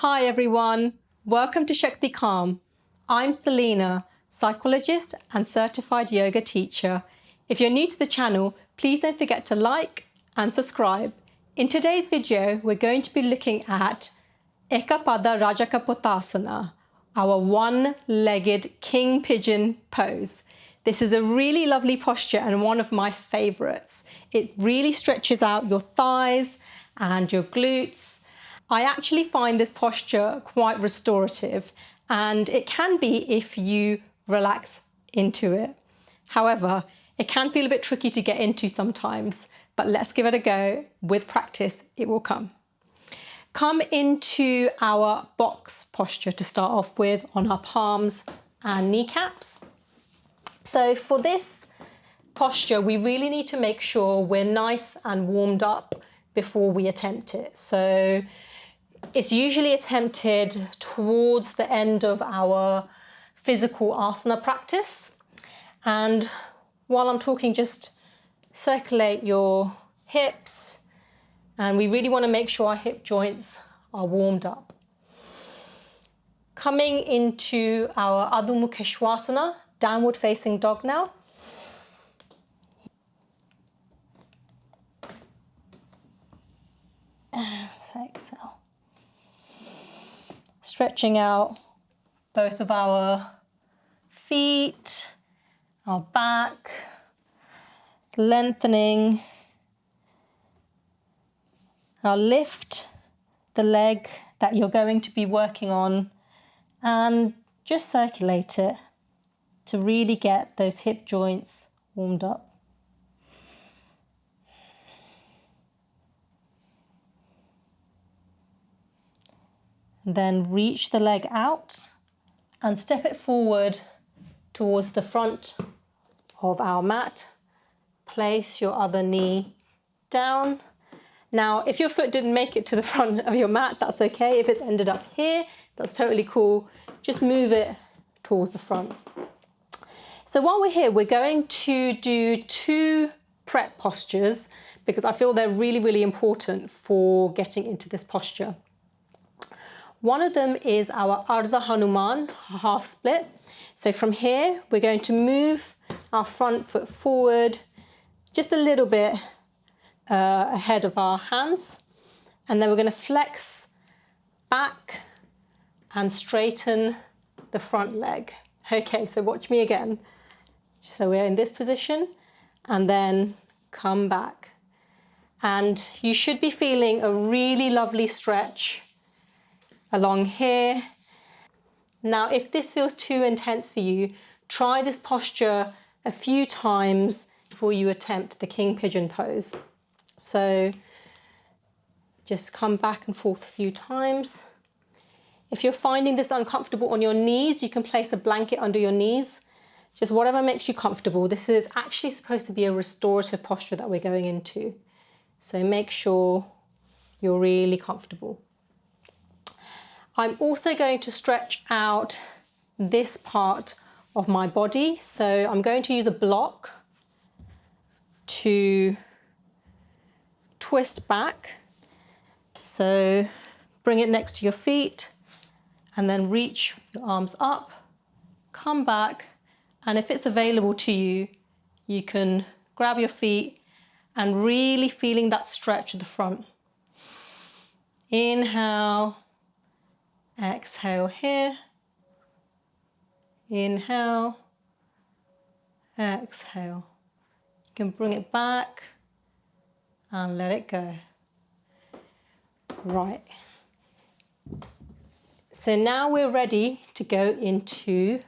Hi everyone, welcome to ShaktiCalm. I'm Selena, psychologist and certified yoga teacher. If you're new to the channel, please don't forget to like and subscribe. In today's video, we're going to be looking at Ekapada Rajakapotasana, our one-legged king pigeon pose. This is a really lovely posture and one of my favorites. It really stretches out your thighs and your glutes. I actually find this posture quite restorative, and it can be if you relax into it. However, it can feel a bit tricky to get into sometimes, but let's give it a go. With practice, it will come. Come into our box posture to start off with on our palms and kneecaps. So for this posture, we really need to make sure we're nice and warmed up before we attempt it. So it's usually attempted towards the end of our physical asana practice. And while I'm talking, just circulate your hips. And we really want to make sure our hip joints are warmed up. Coming into our Adho Mukha Svanasana, downward facing dog now. And exhale. Stretching out both of our feet, our back, lengthening. Now lift the leg that you're going to be working on and just circulate it to really get those hip joints warmed up. Then reach the leg out and step it forward towards the front of our mat. Place your other knee down. Now, if your foot didn't make it to the front of your mat, that's okay. If it's ended up here, that's totally cool. Just move it towards the front. So while we're here, we're going to do two prep postures because I feel they're really, really important for getting into this posture. One of them is our Ardha Hanuman, half split. So from here, we're going to move our front foot forward just a little bit ahead of our hands. And then we're going to flex back and straighten the front leg. Okay, so watch me again. So we're in this position and then come back. And you should be feeling a really lovely stretch along here. Now, if this feels too intense for you, try this posture a few times before you attempt the king pigeon pose. So just come back and forth a few times. If you're finding this uncomfortable on your knees, you can place a blanket under your knees. Just whatever makes you comfortable. This is actually supposed to be a restorative posture that we're going into. So make sure you're really comfortable. I'm also going to stretch out this part of my body. So I'm going to use a block to twist back. So bring it next to your feet and then reach your arms up, come back. And if it's available to you, you can grab your feet and really feeling that stretch at the front. Inhale. Exhale here, inhale, exhale. You can bring it back and let it go. Right. So now we're ready to go into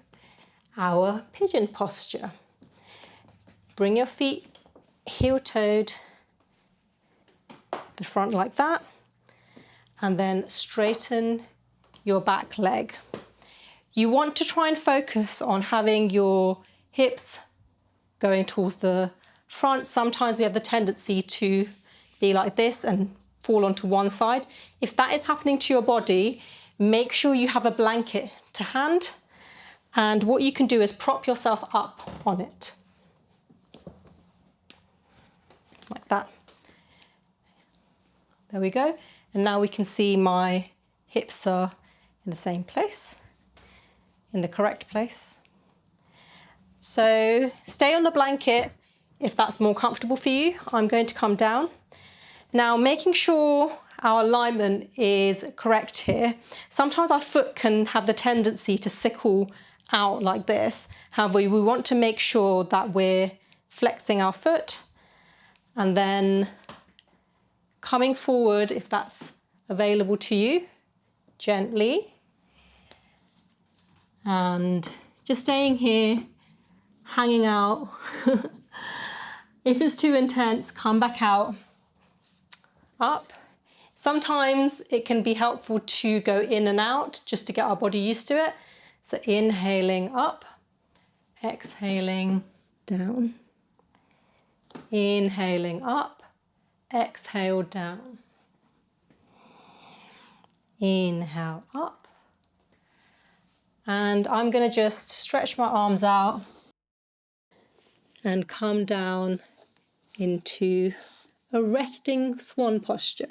our pigeon posture. Bring your feet heel-toed, the front like that, and then straighten your back leg. You want to try and focus on having your hips going towards the front. Sometimes we have the tendency to be like this and fall onto one side. If that is happening to your body, make sure you have a blanket to hand. And what you can do is prop yourself up on it. Like that. There we go. And now we can see my hips are in the same place, in the correct place. So stay on the blanket if that's more comfortable for you. I'm going to come down. Now, making sure our alignment is correct here. Sometimes our foot can have the tendency to sickle out like this. However, we want to make sure that we're flexing our foot and then coming forward, if that's available to you, gently. And just staying here, hanging out. If it's too intense, come back out, up. Sometimes it can be helpful to go in and out just to get our body used to it. So inhaling up, exhaling down. Inhaling up, exhale down. Inhale up. And I'm going to just stretch my arms out and come down into a resting swan posture.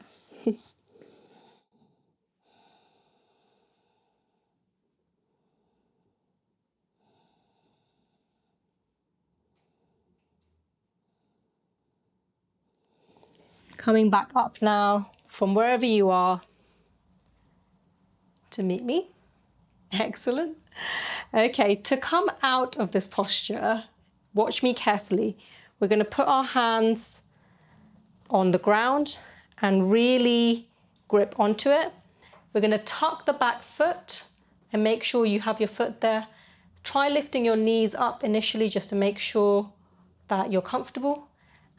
Coming back up now from wherever you are to meet me. Excellent. Okay, to come out of this posture, watch me carefully. We're going to put our hands on the ground and really grip onto it. We're going to tuck the back foot and make sure you have your foot there. Try lifting your knees up initially just to make sure that you're comfortable.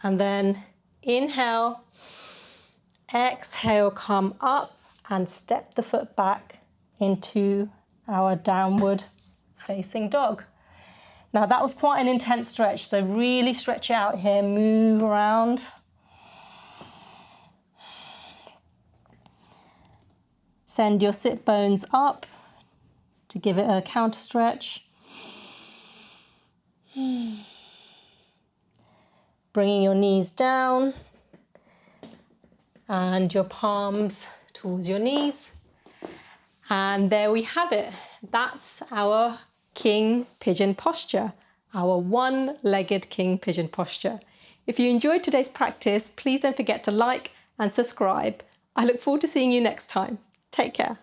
And then inhale, exhale, come up and step the foot back into our downward facing dog. Now that was quite an intense stretch, so really stretch out here, move around. Send your sit bones up to give it a counter stretch. Bringing your knees down and your palms towards your knees. And there we have it. That's our king pigeon posture, our one-legged king pigeon posture. If you enjoyed today's practice, please don't forget to like and subscribe. I look forward to seeing you next time. Take care.